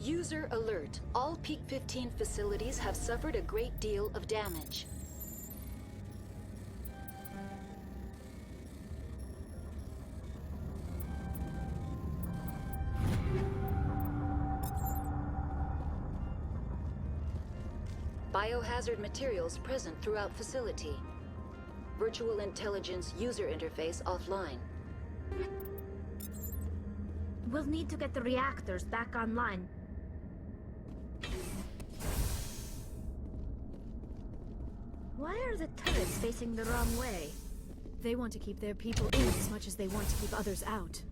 User alert. All Peak 15 facilities have suffered a great deal of damage. Biohazard materials present throughout facility. Virtual intelligence user interface offline. We'll need to get the reactors back online. Why are the turrets facing the wrong way? They want to keep their people in as much as they want to keep others out.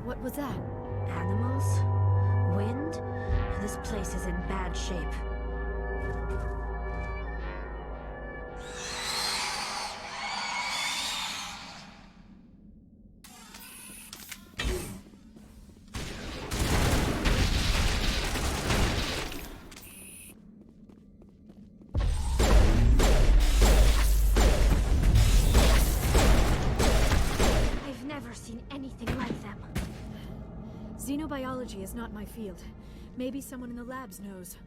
What was that? Animals? Wind? This place is in bad shape. I've never seen anything like them. Xenobiology is not my field. Maybe someone in the labs knows.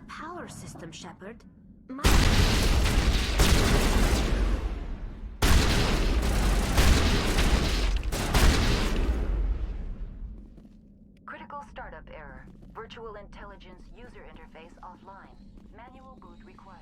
Power system, Shepard. Critical startup error. Virtual intelligence user interface offline. Manual boot required.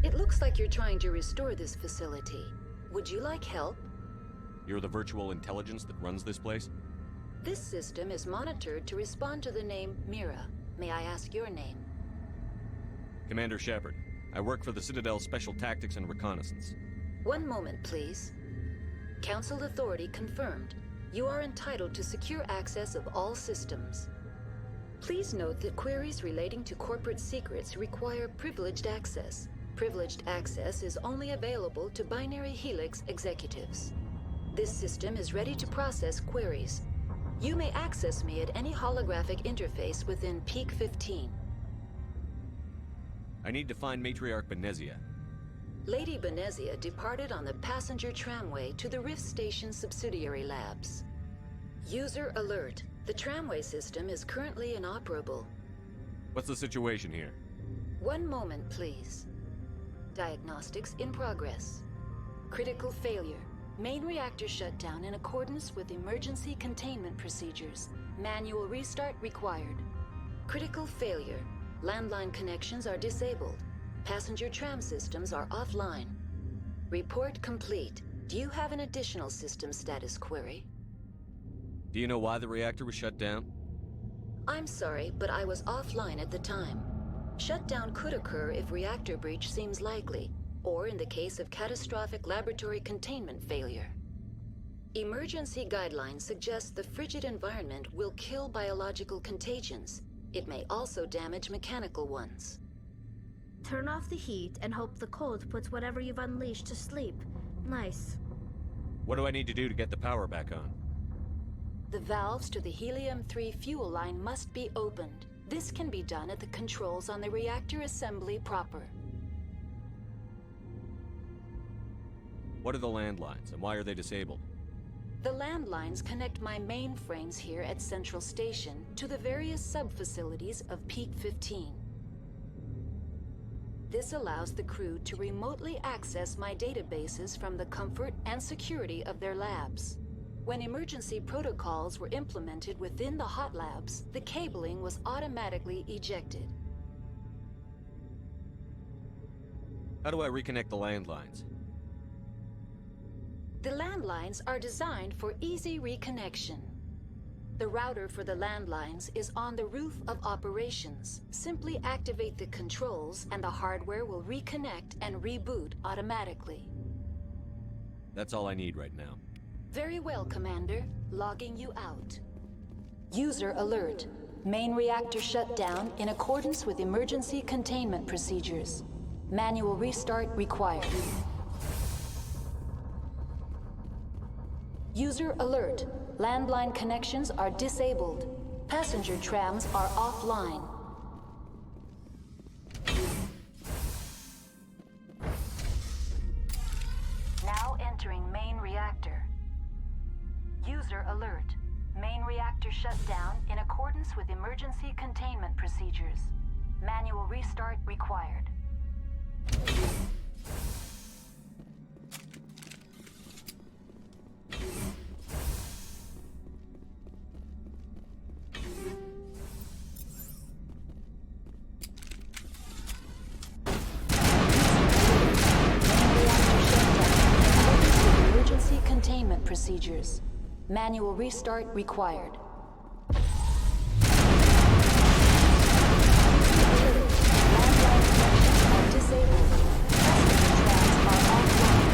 It looks like you're trying to restore this facility. Would you like help? You're the virtual intelligence that runs this place? This system is monitored to respond to the name Mira. May I ask your name? Commander Shepard. I work for the Citadel Special Tactics and Reconnaissance. One moment, please. Council authority confirmed. You are entitled to secure access of all systems. Please note that queries relating to corporate secrets require privileged access. Privileged access is only available to Binary Helix executives. This system is ready to process queries. You may access me at any holographic interface within Peak 15. I need to find Matriarch Benezia. Lady Benezia departed on the passenger tramway to the Rift Station subsidiary labs. User alert. The tramway system is currently inoperable. What's the situation here? One moment, please. Diagnostics in progress. Critical failure. Main reactor shutdown in accordance with emergency containment procedures. Manual restart required. Critical failure. Landline connections are disabled. Passenger tram systems are offline. Report complete. Do you have an additional system status query? Do you know why the reactor was shut down? I'm sorry, but I was offline at the time. Shutdown could occur if reactor breach seems likely, or in the case of catastrophic laboratory containment failure. Emergency guidelines suggest the frigid environment will kill biological contagions. It may also damage mechanical ones. Turn off the heat and hope the cold puts whatever you've unleashed to sleep. Nice. What do I need to do to get the power back on? The valves to the helium-3 fuel line must be opened. This can be done at the controls on the reactor assembly proper. What are the landlines, and why are they disabled? The landlines connect my mainframes here at Central Station to the various sub-facilities of Peak 15. This allows the crew to remotely access my databases from the comfort and security of their labs. When emergency protocols were implemented within the hot labs, the cabling was automatically ejected. How do I reconnect the landlines? The landlines are designed for easy reconnection. The router for the landlines is on the roof of operations. Simply activate the controls and the hardware will reconnect and reboot automatically. That's all I need right now. Very well, Commander. Logging you out. User alert. Main reactor shut down in accordance with emergency containment procedures. Manual restart required. User alert. Landline connections are disabled. Passenger trams are offline. Now entering main reactor. User alert. Main reactor shut down in accordance with emergency containment procedures. Manual restart required. Emergency containment procedures. Manual restart required. Disabled. Passenger trams are offline.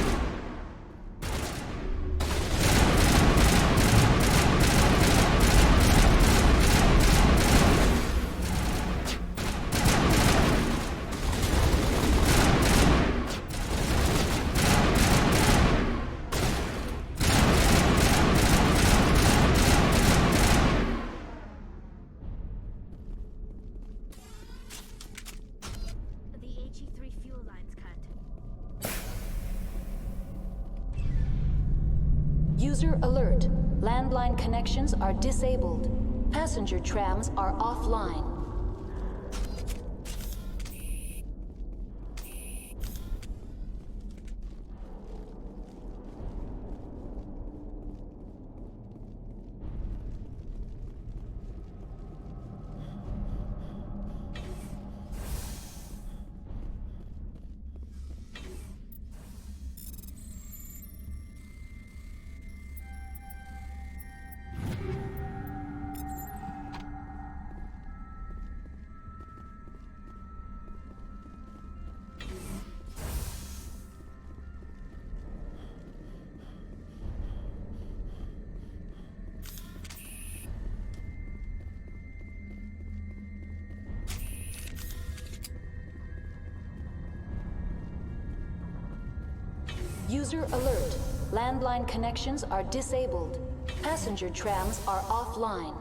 The HE3 fuel line's cut. User alert. Landline connections are disabled. Passenger trams are offline. User alert. Landline connections are disabled. Passenger trams are offline.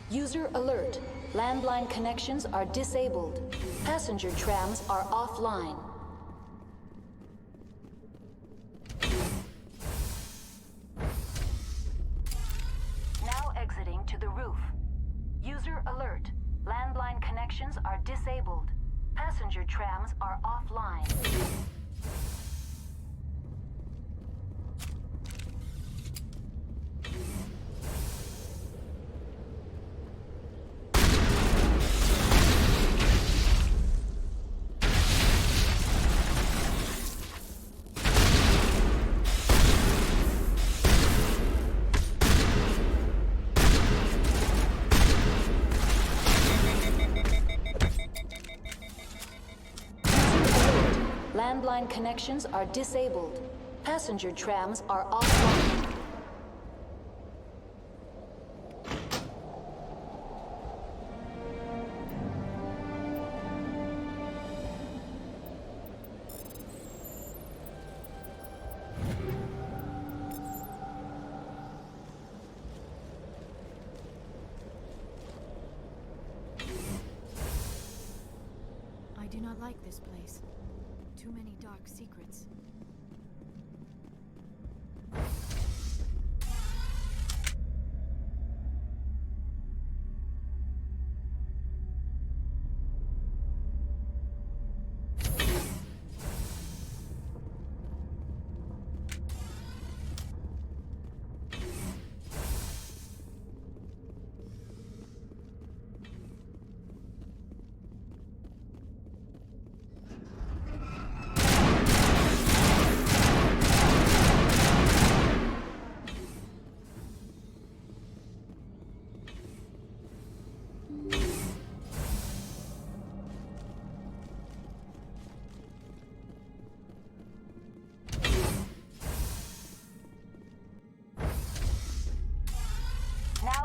User alert. Landline connections are disabled. Passenger trams are offline. Now exiting to the roof. User alert. Landline connections are disabled. Passenger trams are offline. Landline connections are disabled. Passenger trams are offline. I do not like this place. Too many dark secrets.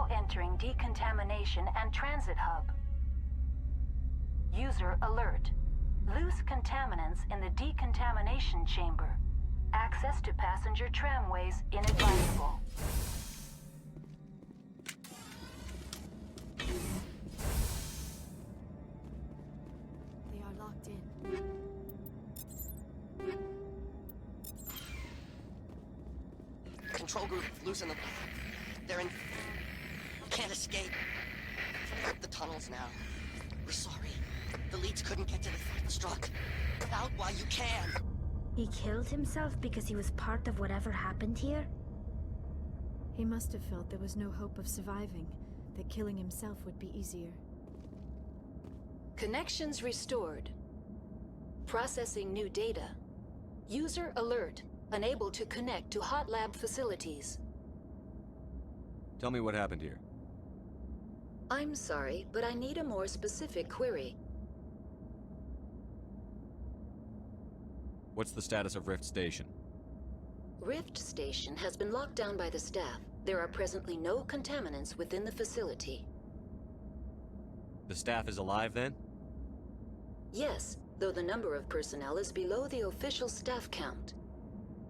Entering decontamination and transit hub. User alert. Loose contaminants in the decontamination chamber. Access to passenger tramways inadvisable. They are locked in. Control group losing them. They're in... Can't escape. The tunnels now. We're sorry. The leads couldn't get to the struck. Out while you can. He killed himself because he was part of whatever happened here? He must have felt there was no hope of surviving, that killing himself would be easier. Connections restored. Processing new data. User alert. Unable to connect to hot lab facilities. Tell me what happened here. I'm sorry, but I need a more specific query. What's the status of Rift Station? Rift Station has been locked down by the staff. There are presently no contaminants within the facility. The staff is alive then? Yes, though the number of personnel is below the official staff count.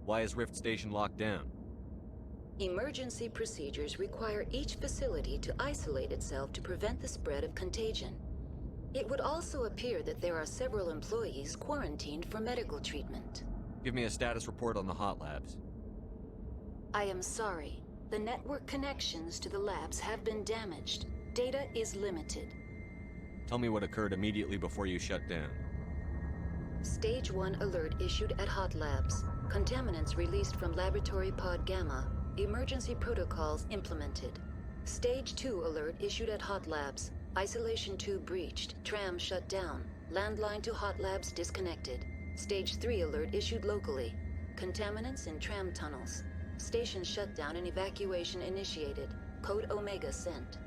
Why is Rift Station locked down? Emergency procedures require each facility to isolate itself to prevent the spread of contagion. It would also appear that there are several employees quarantined for medical treatment. Give me a status report on the hot labs. I am sorry. The network connections to the labs have been damaged. Data is limited. Tell me what occurred immediately before you shut down. Stage 1 alert issued at hot labs. Contaminants released from Laboratory Pod Gamma. Emergency protocols implemented. Stage 2 alert issued at Hot Labs. Isolation tube breached. Tram shut down. Landline to Hot Labs disconnected. Stage 3 alert issued locally. Contaminants in tram tunnels. Station shutdown and evacuation initiated. Code Omega sent.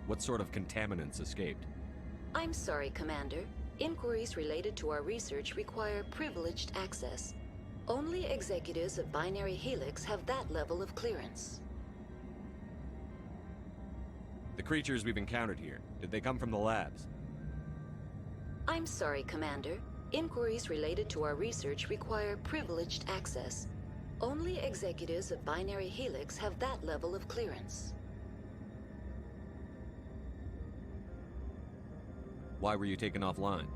What sort of contaminants escaped? I'm sorry, Commander. Inquiries related to our research require privileged access. Only executives of Binary Helix have that level of clearance. The creatures we've encountered here, did they come from the labs? I'm sorry, Commander. Inquiries related to our research require privileged access. Only executives of Binary Helix have that level of clearance. Why were you taken offline?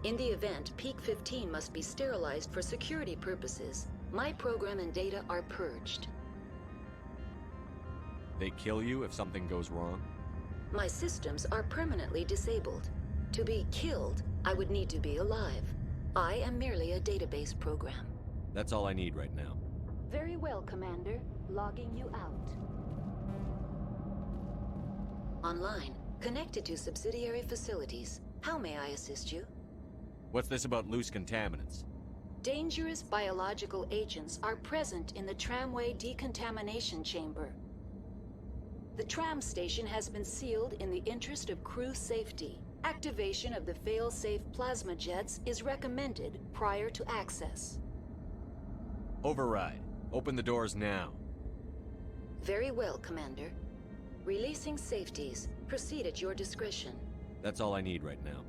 In the event, Peak 15 must be sterilized for security purposes. My program and data are purged. They kill you if something goes wrong? My systems are permanently disabled. To be killed, I would need to be alive. I am merely a database program. That's all I need right now. Very well, Commander. Logging you out. Online. Connected to subsidiary facilities. How may I assist you? What's this about loose contaminants? Dangerous biological agents are present in the tramway decontamination chamber. The tram station has been sealed in the interest of crew safety. Activation of the fail-safe plasma jets is recommended prior to access. Override. Open the doors now. Very well, Commander. Releasing safeties. Proceed at your discretion. That's all I need right now.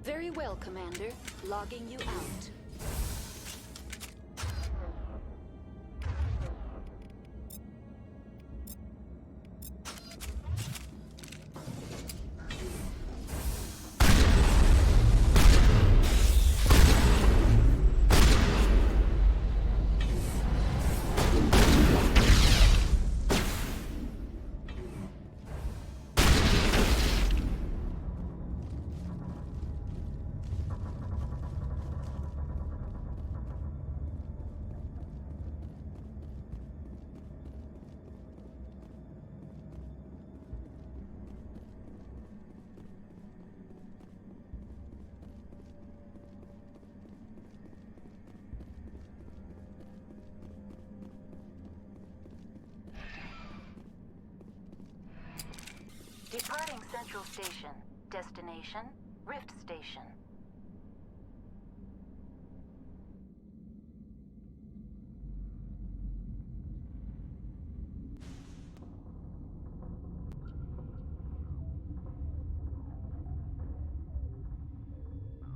Very well, Commander. Logging you out. Departing Central Station. Destination, Rift Station.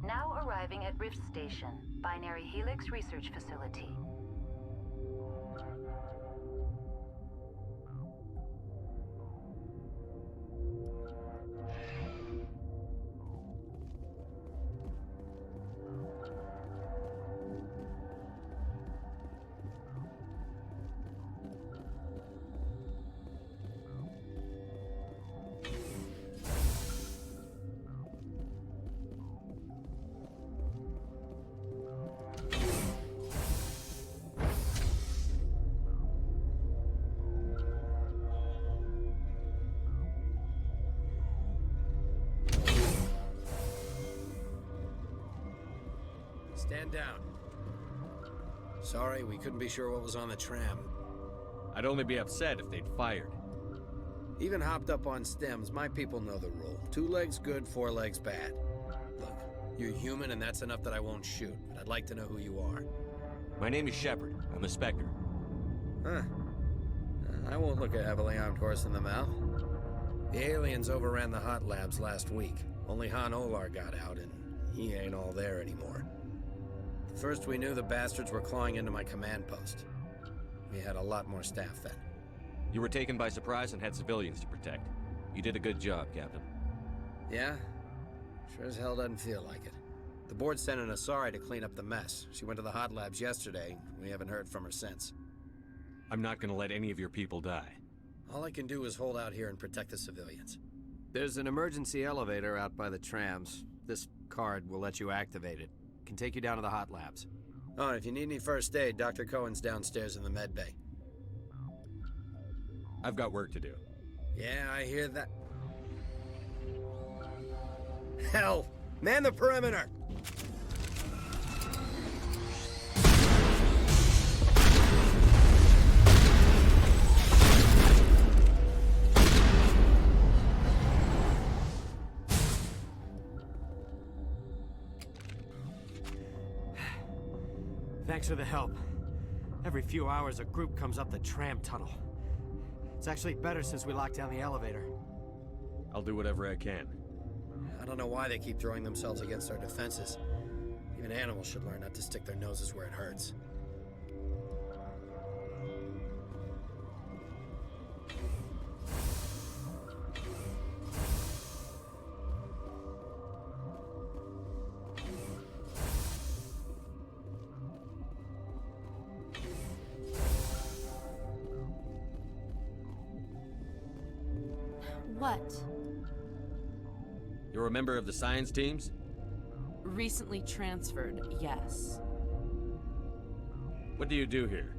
Now arriving at Rift Station, Binary Helix Research Facility. Stand down. Sorry, we couldn't be sure what was on the tram. I'd only be upset if they'd fired. Even hopped up on stems, my people know the rule. 2 legs good, 4 legs bad. Look, you're human and that's enough that I won't shoot, but I'd like to know who you are. My name is Shepard. I'm a Spectre. Huh. I won't look a heavily armed horse in the mouth. The aliens overran the hot labs last week. Only Han Olar got out, and he ain't all there anymore. First we knew the bastards were clawing into my command post. We had a lot more staff then. You were taken by surprise and had civilians to protect. You did a good job, Captain. Yeah? Sure as hell doesn't feel like it. The board sent an Asari to clean up the mess. She went to the hot labs yesterday. We haven't heard from her since. I'm not gonna let any of your people die. All I can do is hold out here and protect the civilians. There's an emergency elevator out by the trams. This card will let you activate it. Can take you down to the hot labs. Oh, and if you need any first aid, Dr. Cohen's downstairs in the med bay. I've got work to do. Yeah, I hear that. Hell! Man the perimeter! Thanks for the help. Every few hours, a group comes up the tram tunnel. It's actually better since we locked down the elevator. I'll do whatever I can. I don't know why they keep throwing themselves against our defenses. Even animals should learn not to stick their noses where it hurts. What? You're a member of the science teams? Recently transferred, yes. What do you do here?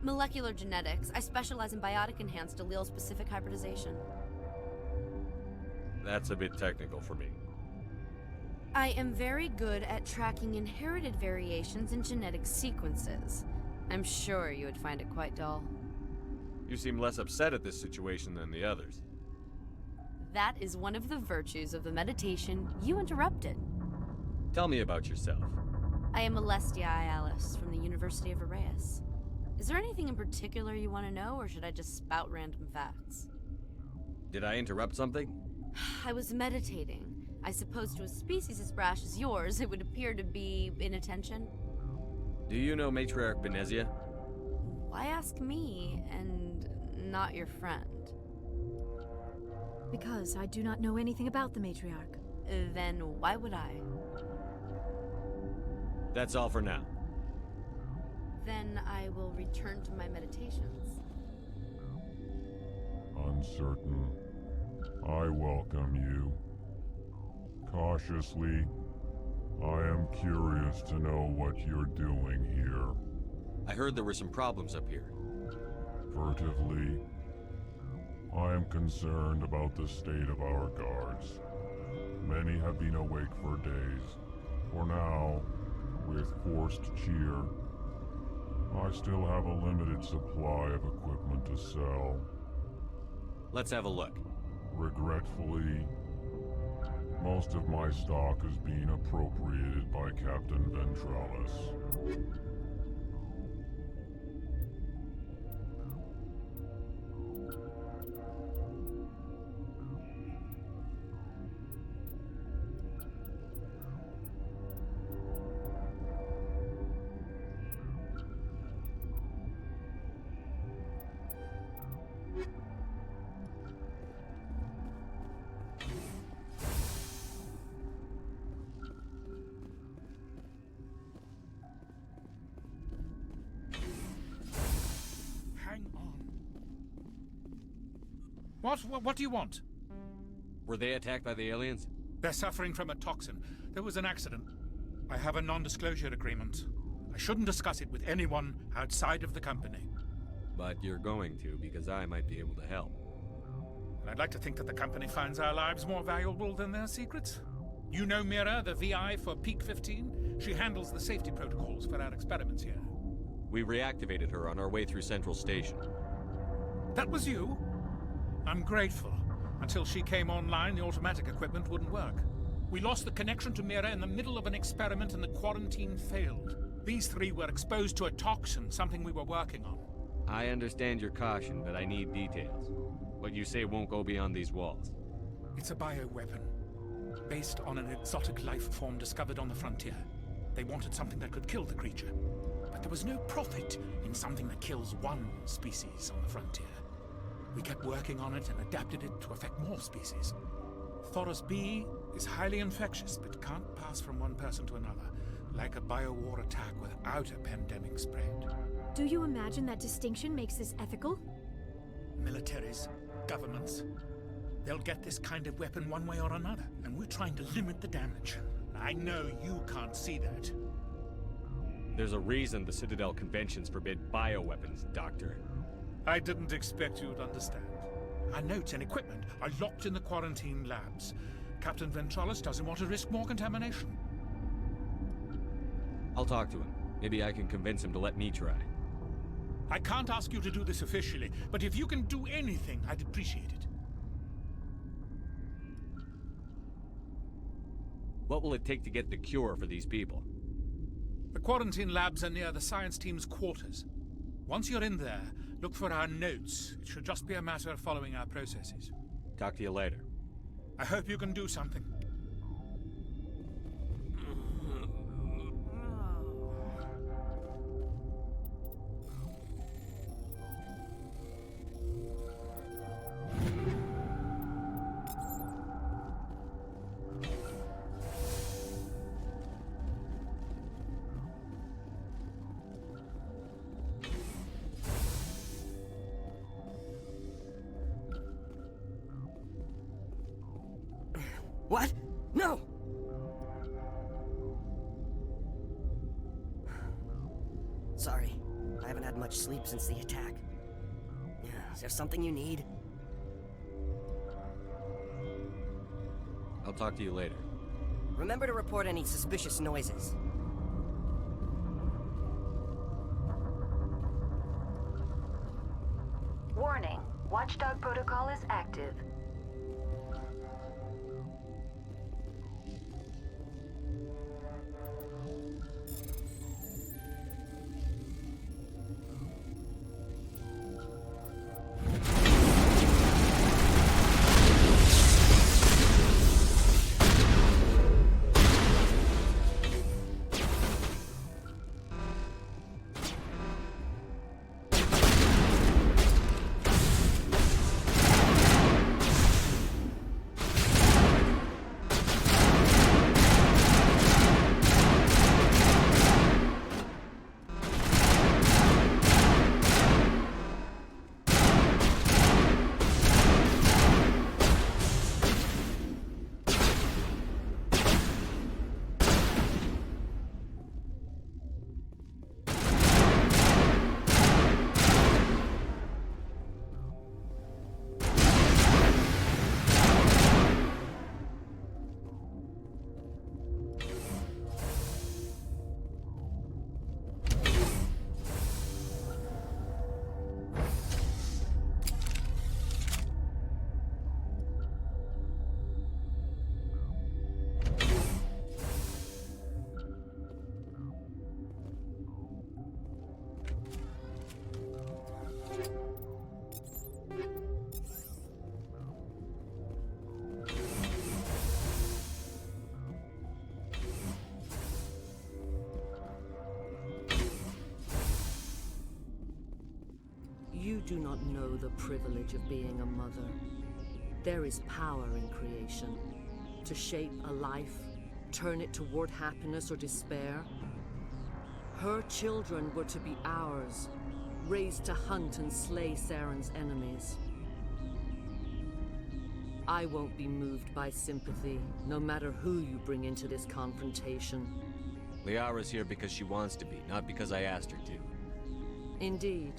Molecular genetics. I specialize in biotic-enhanced allele-specific hybridization. That's a bit technical for me. I am very good at tracking inherited variations in genetic sequences. I'm sure you would find it quite dull. You seem less upset at this situation than the others. That is one of the virtues of the meditation you interrupted. Tell me about yourself. I am Alestia Alice from the University of Arrayas. Is there anything in particular you want to know, or should I just spout random facts? Did I interrupt something? I was meditating. I suppose to a species as brash as yours, it would appear to be inattention. Do you know Matriarch Benezia? Why ask me, and not your friend? Because I do not know anything about the Matriarch. Then why would I? That's all for now. Then I will return to my meditations. Uncertain. I welcome you. Cautiously, I am curious to know what you're doing here. I heard there were some problems up here. Furtively, I am concerned about the state of our guards. Many have been awake for days. For now, with forced cheer, I still have a limited supply of equipment to sell. Let's have a look. Regretfully, most of my stock is being appropriated by Captain Ventralis. What do you want? Were they attacked by the aliens? They're suffering from a toxin. There was an accident. I have a non-disclosure agreement. I shouldn't discuss it with anyone outside of the company. But you're going to, because I might be able to help. And I'd like to think that the company finds our lives more valuable than their secrets. You know Mira, the VI for Peak 15? She handles the safety protocols for our experiments here. We reactivated her on our way through Central Station. That was you? I'm grateful. Until she came online, the automatic equipment wouldn't work. We lost the connection to Mira in the middle of an experiment and the quarantine failed. These three were exposed to a toxin, something we were working on. I understand your caution, but I need details. What you say won't go beyond these walls. It's a bioweapon, based on an exotic life form discovered on the frontier. They wanted something that could kill the creature. But there was no profit in something that kills one species on the frontier. We kept working on it and adapted it to affect more species. Thoros B is highly infectious, but can't pass from one person to another, like a biowar attack without a pandemic spread. Do you imagine that distinction makes this ethical? Militaries, governments, They'll get this kind of weapon one way or another, and we're trying to limit the damage. I know you can't see that. There's a reason the Citadel conventions forbid bioweapons, Doctor. I didn't expect you'd understand. Our notes and equipment are locked in the quarantine labs. Captain Ventralis doesn't want to risk more contamination. I'll talk to him. Maybe I can convince him to let me try. I can't ask you to do this officially, but if you can do anything, I'd appreciate it. What will it take to get the cure for these people? The quarantine labs are near the science team's quarters. Once you're in there, look for our notes. It should just be a matter of following our processes. Talk to you later. I hope you can do something. What? No! Sorry, I haven't had much sleep since the attack. Is there something you need? I'll talk to you later. Remember to report any suspicious noises. Warning, Watchdog protocol is active. You do not know the privilege of being a mother. There is power in creation. To shape a life, turn it toward happiness or despair. Her children were to be ours, raised to hunt and slay Saren's enemies. I won't be moved by sympathy, no matter who you bring into this confrontation. Liara's here because she wants to be, not because I asked her to. Indeed.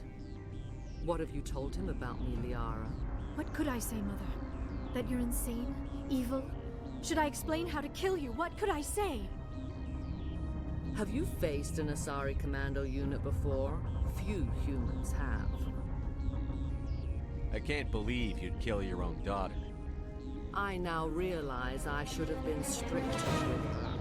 What have you told him about me, Liara? What could I say, Mother? That you're insane? Evil? Should I explain how to kill you? What could I say? Have you faced an Asari commando unit before? Few humans have. I can't believe you'd kill your own daughter. I now realize I should have been stricter with her.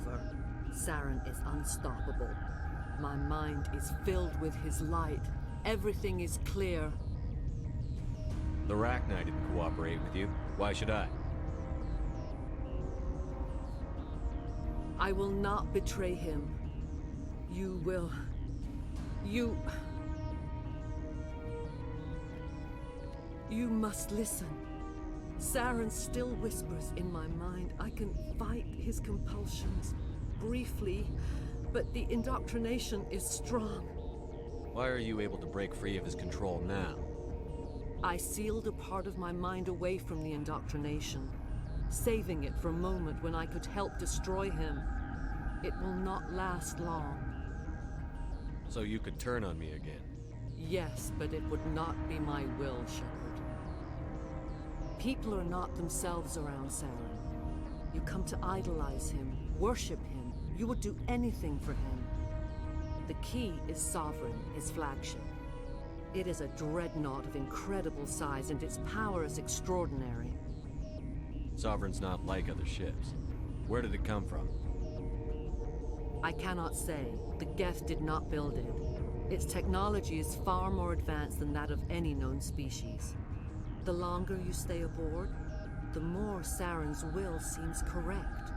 over. Saren is unstoppable. My mind is filled with his light. Everything is clear. The Rachni didn't cooperate with you. Why should I? I will not betray him. You will. You must listen. Saren still whispers in my mind. I can fight his compulsions briefly, but the indoctrination is strong. Why are you able to break free of his control now? I sealed a part of my mind away from the indoctrination, saving it for a moment when I could help destroy him. It will not last long. So you could turn on me again? Yes, but it would not be my will, Shepard. People are not themselves around Saren. You come to idolize him, worship him. You would do anything for him. The key is Sovereign, his flagship. It is a dreadnought of incredible size, and its power is extraordinary. Sovereign's not like other ships. Where did it come from? I cannot say. The Geth did not build it. Its technology is far more advanced than that of any known species. The longer you stay aboard, the more Saren's will seems correct.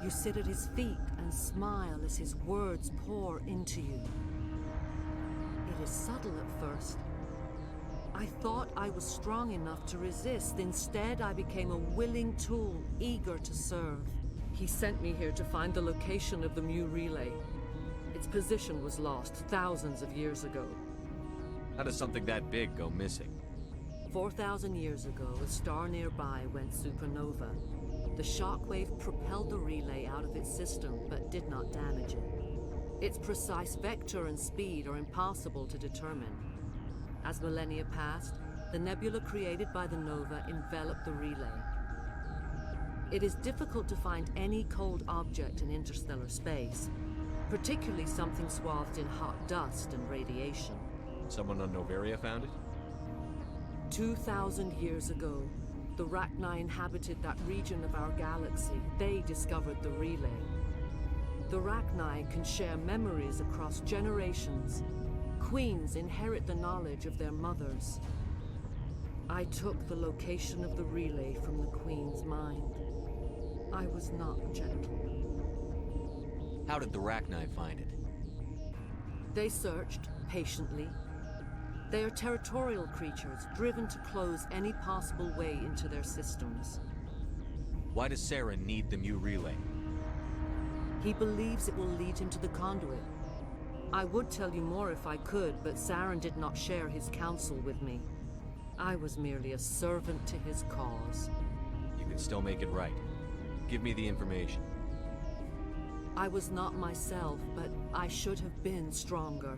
You sit at his feet and smile as his words pour into you. It is subtle at first. I thought I was strong enough to resist. Instead, I became a willing tool, eager to serve. He sent me here to find the location of the Mu relay. Its position was lost thousands of years ago. How does something that big go missing? 4,000 years ago, a star nearby went supernova. The shockwave propelled the relay out of its system, but did not damage it. Its precise vector and speed are impossible to determine. As millennia passed, the nebula created by the nova enveloped the relay. It is difficult to find any cold object in interstellar space, particularly something swathed in hot dust and radiation. Someone on Noveria found it? 2,000 years ago, the Rachni inhabited that region of our galaxy. They discovered the relay. The Rachni can share memories across generations. Queens inherit the knowledge of their mothers. I took the location of the relay from the Queen's mind. I was not gentle. How did the Rachni find it? They searched, patiently. They are territorial creatures, driven to close any possible way into their systems. Why does Saren need the Mu relay? He believes it will lead him to the conduit. I would tell you more if I could, but Saren did not share his counsel with me. I was merely a servant to his cause. You can still make it right. Give me the information. I was not myself, but I should have been stronger.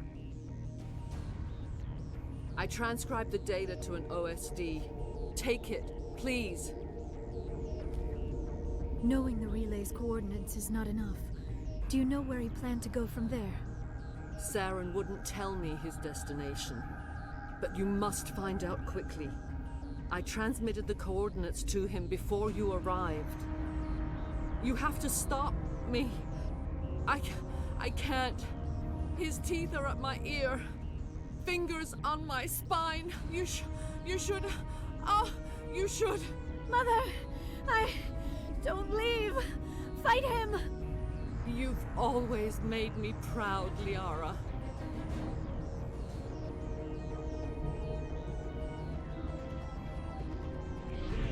I transcribed the data to an OSD. Take it, please. Knowing the relay's coordinates is not enough. Do you know where he planned to go from there? Saren wouldn't tell me his destination. But you must find out quickly. I transmitted the coordinates to him before you arrived. You have to stop me. I can't. His teeth are at my ear. Fingers on my spine. You should. Oh, you should. Mother, don't leave. Fight him. You've always made me proud, Liara.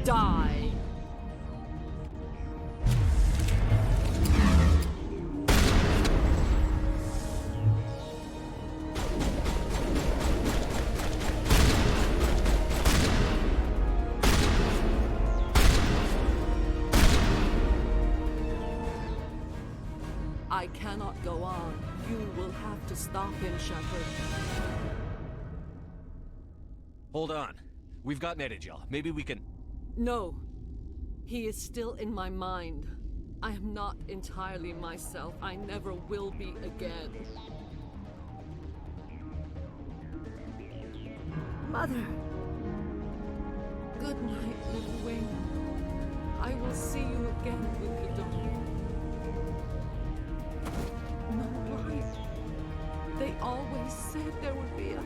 Die. I cannot go on. You will have to stop him, Shepard. Hold on. We've got Benezia. Maybe we can... No. He is still in my mind. I am not entirely myself. I never will be again. Mother. Good night, little wing. I will see you again with the dawn. always said there would be a...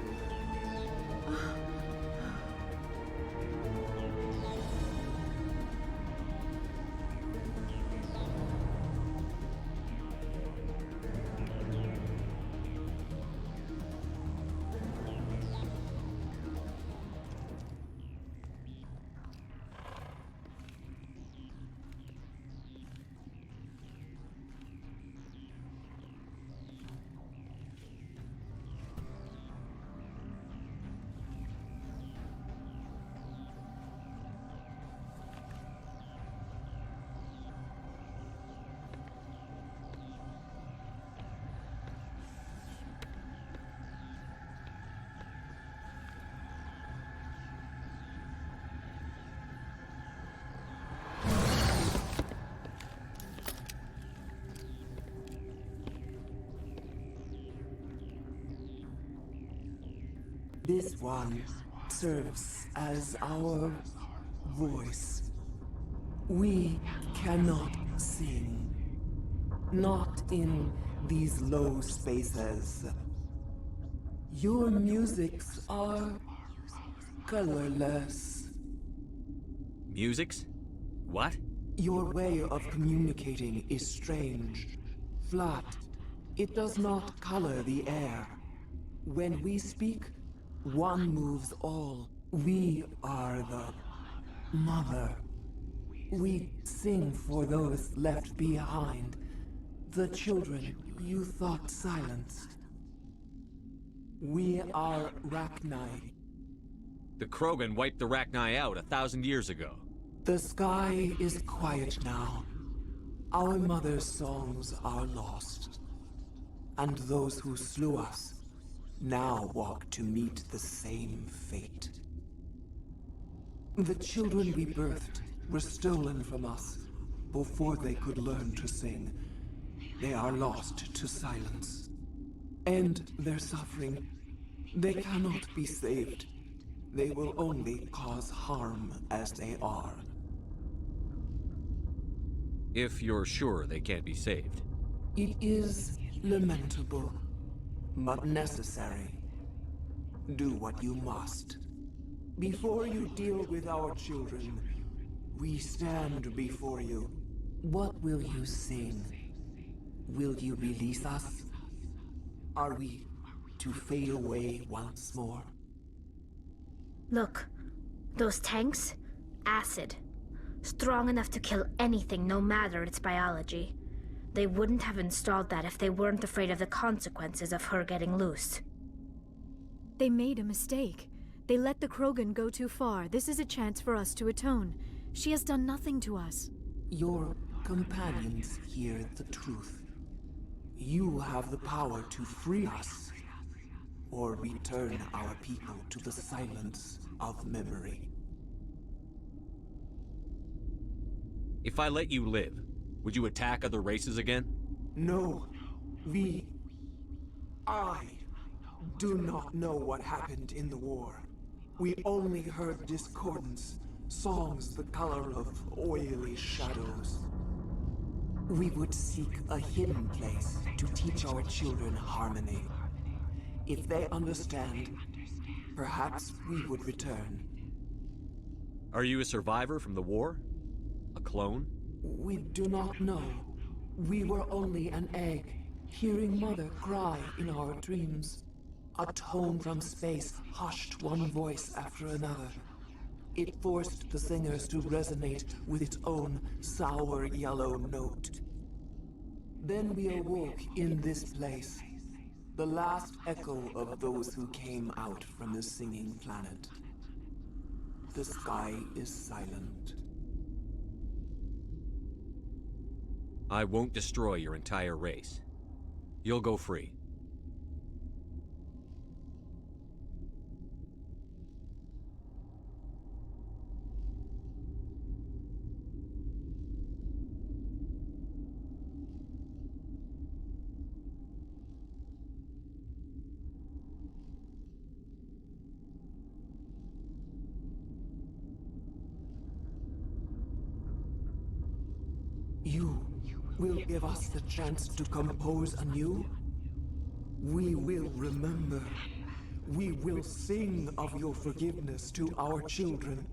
This one serves as our voice. We cannot sing. Not in these low spaces. Your musics are colorless. Musics? What? Your way of communicating is strange. Flat. It does not color the air. When we speak, one moves all. We are the mother. We sing for those left behind. The children you thought silenced. We are Rachni. The Krogan wiped the Rachni out 1,000 years ago. The sky is quiet now. Our mother's songs are lost. And those who slew us now walk to meet the same fate. The children we birthed were stolen from us before they could learn to sing. They are lost to silence. And their suffering, they cannot be saved. They will only cause harm as they are. If you're sure they can't be saved. It is lamentable, but necessary. Do what you must. Before you deal with our children, we stand before you. What will you sing? Will you release us? Are we to fade away once more? Look, those tanks? Acid. Strong enough to kill anything, no matter its biology. They wouldn't have installed that if they weren't afraid of the consequences of her getting loose. They made a mistake. They let the Krogan go too far. This is a chance for us to atone. She has done nothing to us. Your companions hear the truth. You have the power to free us, or return our people to the silence of memory. If I let you live, would you attack other races again? No. I do not know what happened in the war. We only heard discordance, songs the color of oily shadows. We would seek a hidden place to teach our children harmony. If they understand, perhaps we would return. Are you a survivor from the war? A clone? We do not know. We were only an egg, hearing Mother cry in our dreams. A tone from space hushed one voice after another. It forced the singers to resonate with its own sour yellow note. Then we awoke in this place, the last echo of those who came out from the singing planet. The sky is silent. I won't destroy your entire race. You'll go free. You will give us the chance to compose anew? We will remember. We will sing of your forgiveness to our children.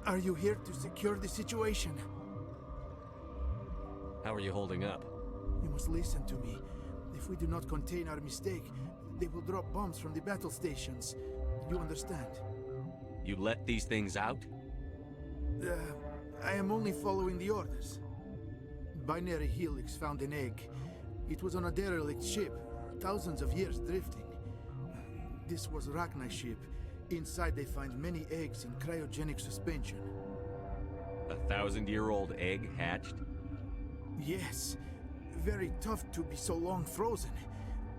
Are you here to secure the situation? How are you holding up? You must listen to me. If we do not contain our mistake, they will drop bombs from the battle stations. You understand? You let these things out? I am only following the orders. Binary Helix found an egg. It was on a derelict ship, thousands of years drifting. This was Rachni's ship. Inside they find many eggs in cryogenic suspension. 1,000-year-old egg hatched? Yes. Very tough to be so long frozen.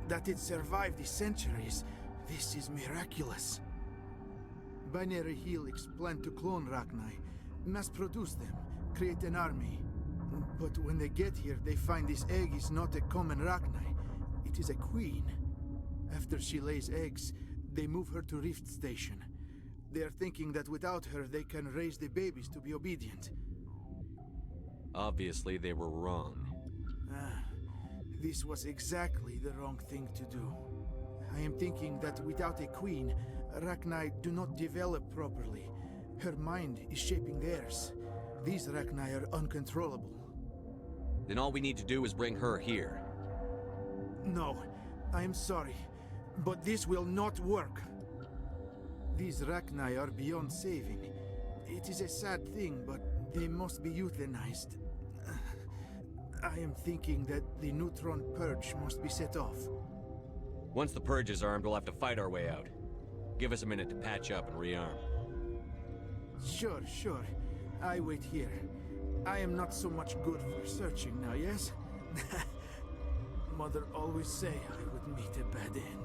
That it survived the centuries. This is miraculous. Binary Helix planned to clone Rachni, mass produce them, create an army. But when they get here, they find this egg is not a common Rachni. It is a queen. After she lays eggs, they move her to Rift Station. They are thinking that without her, they can raise the babies to be obedient. Obviously, they were wrong. This was exactly the wrong thing to do. I am thinking that without a queen, Rachni do not develop properly. Her mind is shaping theirs. These Rachni are uncontrollable. Then all we need to do is bring her here. No, I am sorry, but this will not work. These Rachni are beyond saving. It is a sad thing, but they must be euthanized. I am thinking that the neutron purge must be set off. Once the purge is armed, we'll have to fight our way out. Give us a minute to patch up and rearm. Sure. I wait here. I am not so much good for searching now, yes? Mother always say I would meet a bad end.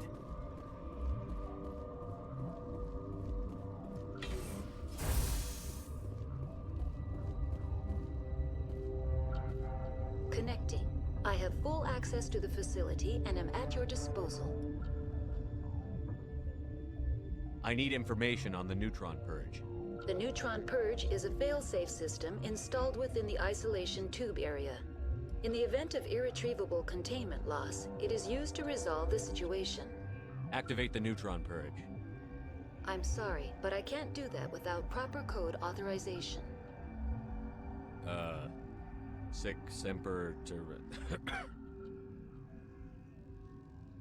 Connecting. I have full access to the facility and am at your disposal. I need information on the neutron purge. The neutron purge is a fail-safe system installed within the isolation tube area. In the event of irretrievable containment loss, it is used to resolve the situation. Activate the neutron purge. I'm sorry, but I can't do that without proper code authorization. Sic semper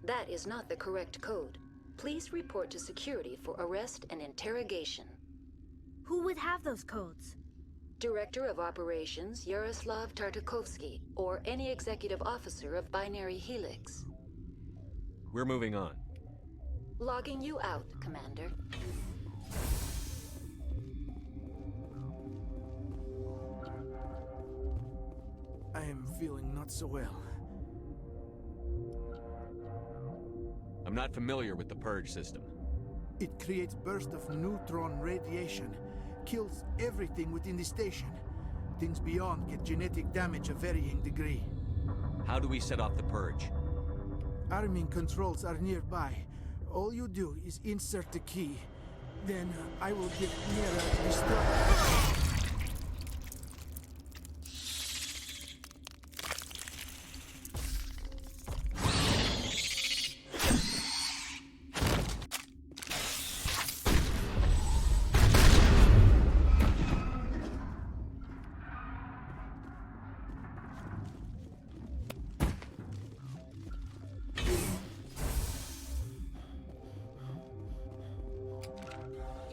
That is not the correct code. Please report to security for arrest and interrogation. Who would have those codes? Director of Operations Yaroslav Tartakovsky, or any executive officer of Binary Helix. We're moving on. Logging you out, Commander. I am feeling not so well. I'm not familiar with the purge system. It creates bursts of neutron radiation, kills everything within the station. Things beyond get genetic damage of varying degree. How do we set off the purge? Arming controls are nearby. All you do is insert the key. Then I will give Mira destruction.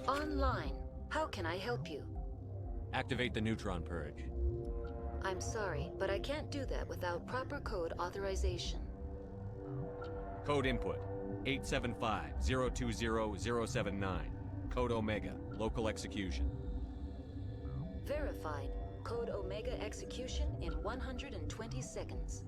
Online. How can I help you? Activate the neutron purge. I'm sorry, but I can't do that without proper code authorization. Code input 875-020-079. Code Omega. Local execution. Verified. Code Omega execution in 120 seconds.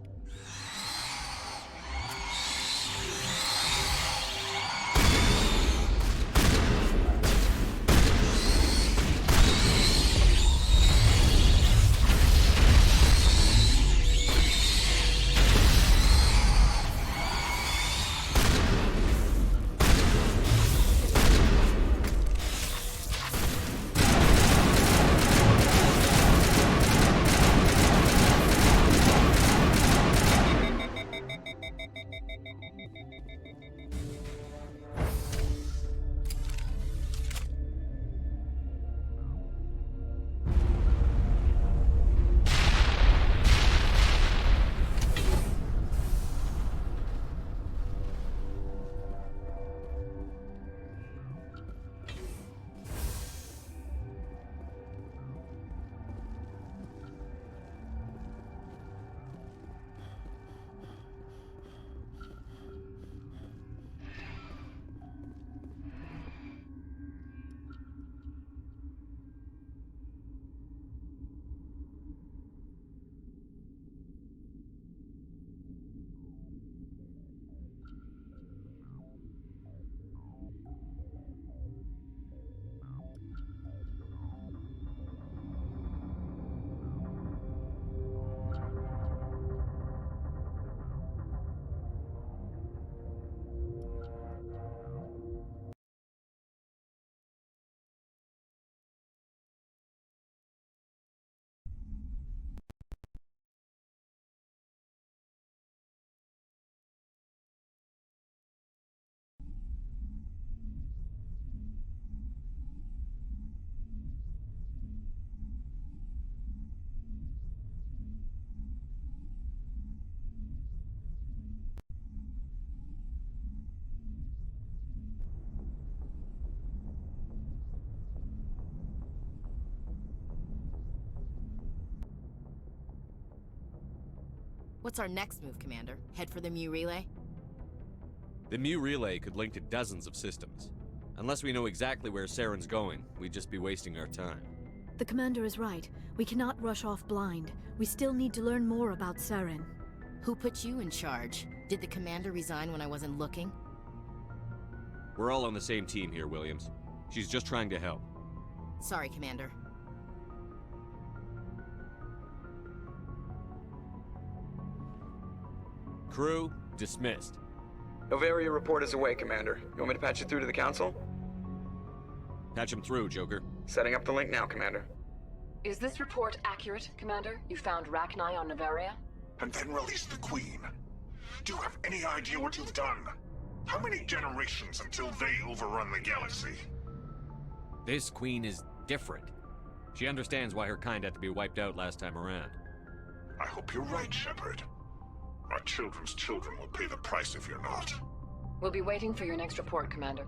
What's our next move, Commander? Head for the Mu Relay? The Mu Relay could link to dozens of systems. Unless we know exactly where Saren's going, we'd just be wasting our time. The commander is right. We cannot rush off blind. We still need to learn more about Saren. Who put you in charge? Did the commander resign when I wasn't looking? We're all on the same team here, Williams. She's just trying to help. Sorry, Commander. Crew, dismissed. Novaria report is away, Commander. You want me to patch it through to the Council? Patch him through, Joker. Setting up the link now, Commander. Is this report accurate, Commander? You found Rachni on Novaria? And then released the Queen. Do you have any idea what you've done? How many generations until they overrun the galaxy? This Queen is different. She understands why her kind had to be wiped out last time around. I hope you're right, Shepard. Our children's children will pay the price if you're not. We'll be waiting for your next report, Commander.